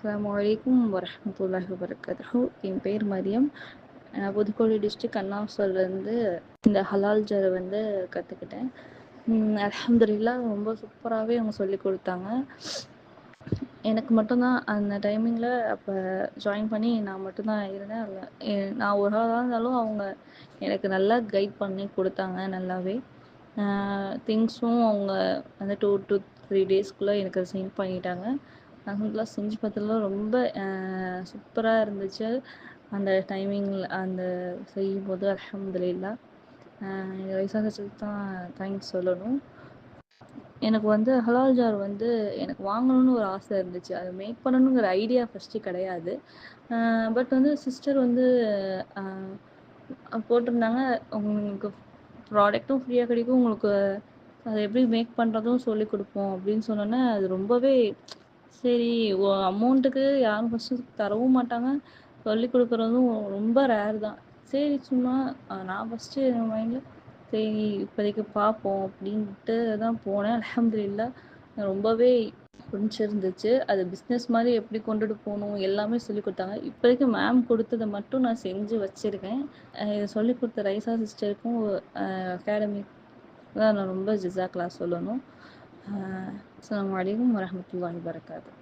அஸ்ஸலாமு அலைக்கும் வரஹ்மத்துல்லாஹி வபரகாத்துஹு. என் பேர் மரியம். புதுக்கோட்டை டிஸ்ட்ரிக்ட் அண்ணாமலையிலேருந்து இந்த ஹலால் ஜாரை வந்து கற்றுக்கிட்டேன். அல்ஹம்துலில்லாஹ் ரொம்ப சூப்பராகவே அவங்க சொல்லி கொடுத்தாங்க. எனக்கு மட்டும்தான் அந்த டைமிங்கில் அப்போ ஜாயின் பண்ணி நான் மட்டும்தான் இருந்தேன். அதில் நான் ஒரு ஆளாக இருந்தாலும் அவங்க எனக்கு நல்லா கைட் பண்ணி கொடுத்தாங்க நல்லாவே. திங்ஸும் அவங்க வந்து 2 to 3 டேஸ்க்குள்ளே எனக்கு அதை சென்ட் பண்ணிட்டாங்க. அல்ஹம்துலில்லாஹ் செஞ்சு பார்த்ததுல ரொம்ப சூப்பராக இருந்துச்சு. அந்த டைமிங்கில் அந்த செய்யும்போது அல்ஹம்துலில்லாஹ் ரைசாக தான் தேங்க்ஸ் சொல்லணும். எனக்கு வந்து ஹலால் ஜார் வந்து எனக்கு வாங்கணும்னு ஒரு ஆசை இருந்துச்சு. அதை மேக் பண்ணணுங்கிற ஐடியா ஃபஸ்ட்டு கிடையாது. பட் வந்து சிஸ்டர் வந்து போட்டிருந்தாங்க, உங்களுக்கு ப்ராடக்ட்டும் ஃப்ரீயாக கிடைக்கும், உங்களுக்கு அதை எப்படி மேக் பண்ணுறதும் சொல்லி கொடுப்போம் அப்படின்னு சொன்னோன்னே அது ரொம்பவே சரி. அமௌண்ட்டுக்கு யாரும் ஃபஸ்ட்டு தரவும் மாட்டாங்க, சொல்லி கொடுக்குறதும் ரொம்ப ரேர் தான். சரி சும்மா நான் ஃபஸ்ட்டு என் மைண்டில் சரி இப்போதைக்கு பார்ப்போம் அப்படின்ட்டு தான் போனேன். அல்ஹம்துலில்லாஹ் ரொம்பவே பிடிச்சிருந்துச்சு. அது பிஸ்னஸ் மாதிரி எப்படி கொண்டுட்டு போகணும் எல்லாமே சொல்லி கொடுத்தாங்க. இப்போதைக்கு மேம் கொடுத்ததை மட்டும் நான் செஞ்சு வச்சுருக்கேன். இதை சொல்லி கொடுத்த ரைசா சிஸ்டருக்கும் அகாடமிக் தான் நான் ரொம்ப ஜிஸாக்லா சொல்லணும். அஸ்ஸலாமு அலைக்கும் வரஹ்மத்துல்லாஹி வபரகாத்துஹு.